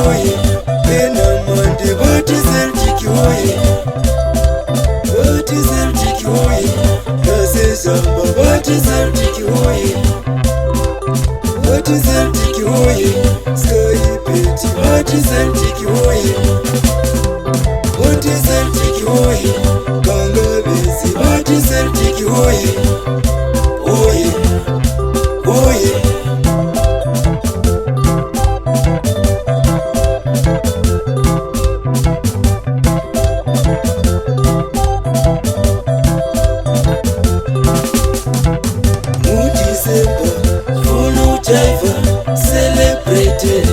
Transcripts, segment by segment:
hoye, Benamande bati Celtic hoye, bati Celtic hoye, Nasezamba bati Celtic hoye, bati Celtic hoye, Sky beti bati Celtic hoye, bati Celtic hoye, Kangabezi bati Celtic hoye, hoye, hoye. Celebrated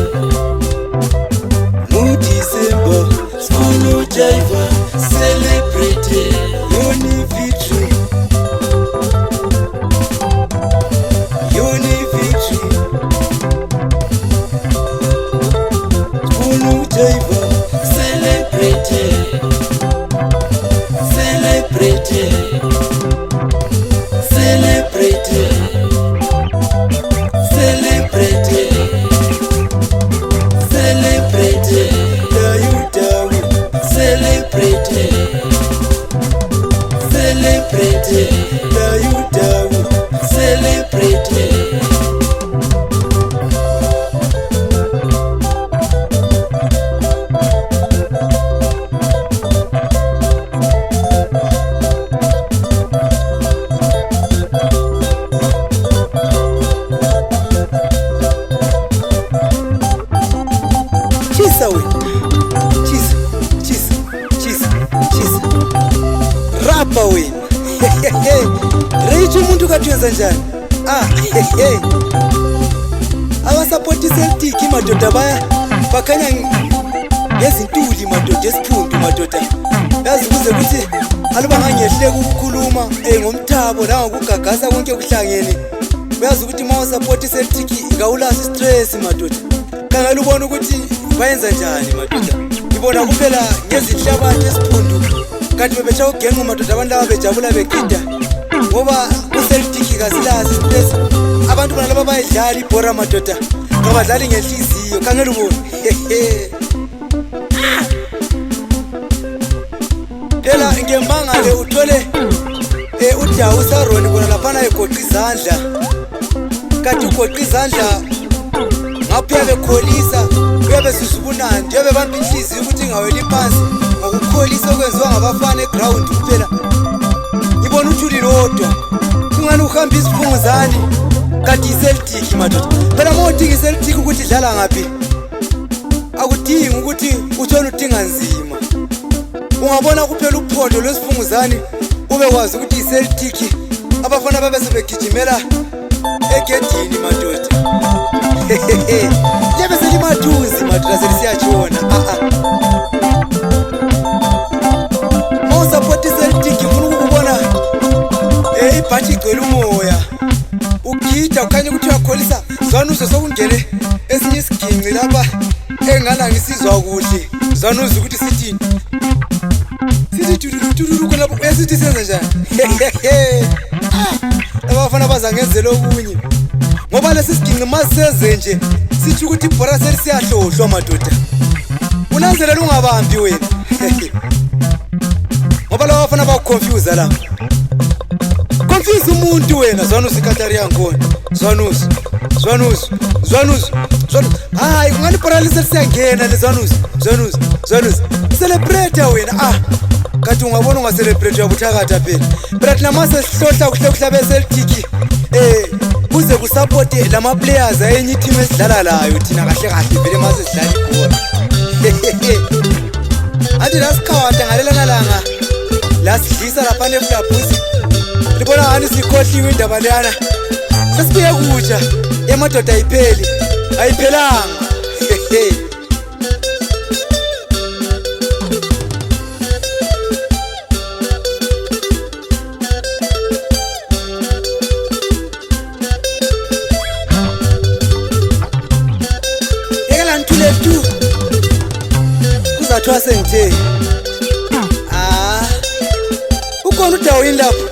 Mu December, Solo Jaiva celebrated Yoni victory, Yoni victory, Solo Jaiva celebrated, celebrated, celebrated, celebrated, celebrated, Dayudawu, celebrated, celebrated, Dayudawu, celebrated. Chisa we, chisa, chisa, chisa, chisa. Rapa we. Reicho muntu katwenza njani? Abasapoti Celtic madoda baya bakanya ngezintuli madoda esiphundu madoda. Yazi kuze kuthi aluba ngangehle ukukhuluma ngomthabo la ngokugagasa konke kuhlangene. Uyazi ukuthi uma support Celtic ngawulasa stress madoda. Kangala ubona ukuthi bayenza njani madoda. Ngibona kuphela ngezihlabathi esiphundu kanti bebesha ugenqa madoda abantu laba bejabula begida. Ngoba uCeltic kasilasi stress. Abantu bona laba bayidlala ibhora madoda. Ngabadlali ngenhliziyo kangela ubona. Phela ngemangale uthole uDawu Saroni bona lapha egoqa izandla. Kanti ugoqa izandla ngapha bekholisa uyabe sizubunandi uyabe bamba inhliziyo ukuthi ngaweli phansi ngokukholisa okwenziwa ngabafana eground kuphela. Ngibona uJuli lodwa kungani uhamba isiphunguzani kanti iCeltic madoda. Phela mothi iCeltic ukuthi idlala ngaphi akudingi ukuthi uthole udinga nzima. Ungabona kuphela uphondo lwesiphunguzani ube kwazi ukuthi iCeltic abafana babe sebegijimela egedini madoda. Lebe selimaduzi madoda selisiyatshona. Mawusupport iCeltic ufuna ukubona ibhathi igcwele umoya. Ugida ukhanya ukuthi uyakholisa Zwanuzo sokungene esinye isiginci lapha engala ngisizwa kuhle. Zwanuzo ukuthi sithini? Sithi tuduru khona lapho uyasithi senza njani? Abafana bazangenzela okunye. Ngoba lesi siginci maseze nje sithi ukuthi ibhora selisiyahlohlwa madoda. Unanzelela ungabambi wena. Ngoba lawa bafana bakuconfuse la. Confuse umuntu wena Zwanuzo ikatari yakhona. Zwanuzo, Zwanuzo, Zwanuzo, Zwanuzo. Hayi kungani ibhora lisiyangena le Zwanuzo, Zwanuzo, Zwanuzo. Celebrate wena kanti ungabona ungacelebrate uyabuthakatha phela. Phela mase sihlohla kuhle beCeltic kuze kusupport lama players enye team esidlala layo thina kahle kahle vele mase sidlala ibhola. Andi lasikhawata ngalelana langa lasidlisa lapha eFlabusi. Libona ngani sikhohliwe indaba leyana. Sesibuye kutsha emadoda ayipheli ayiphelanga. Tu kuzathiwa sengithe ukhona uDawu yini lapho.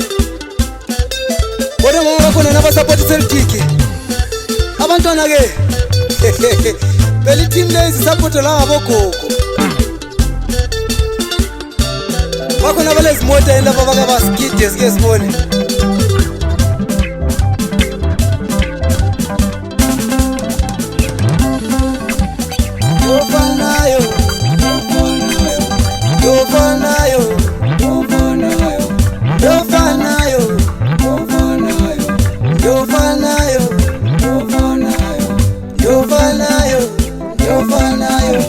Bona mama bakhona nabasupport Celtic abantwana ke Beli team lezi support la abogogo. Bakhona balezi mota lapha baka baskide sike sibone. Yofanayo, yofanayo, yofanayo, yofanayo, yofanayo, yofanayo, yofanayo, yofanayo, yofanayo,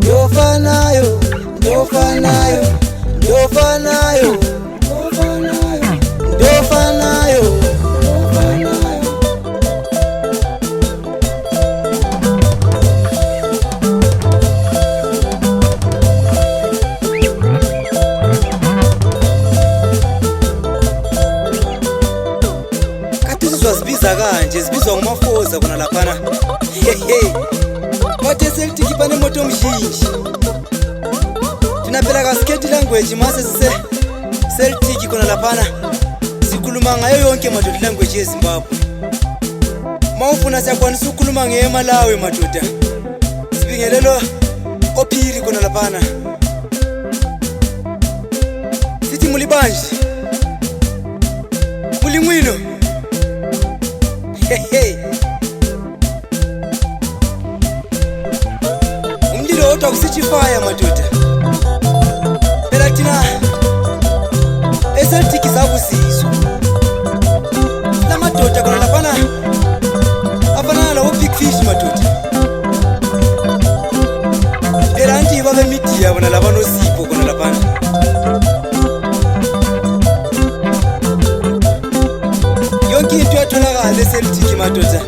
yofanayo, yofanayo, yofanayo, yofanayo, yofanayo. Zibiza kanje zibizwa ngumafoza kona laphana. Bathe selitikipa nemoto mshinji. Thina phela kasikhethi language mase sise selitiki kona laphana. Sikhuluma ngayo yonke madoda language yeZimbabwe. Mawufuna siyakwanisa ukukhuluma ngeMalawi madoda. Sibingelelo ophiri kona laphana. Sithi mulibanje. Mulimwino. Umlilo odwa kusithi fire madoda. Phela thina eselitiki sabusizwa. Lamadoda kona laphana afana lawo big fish madoda. Phela anti babe media bona labano sipho kona laphana. Yonke into yatholakala eselitiki madoda.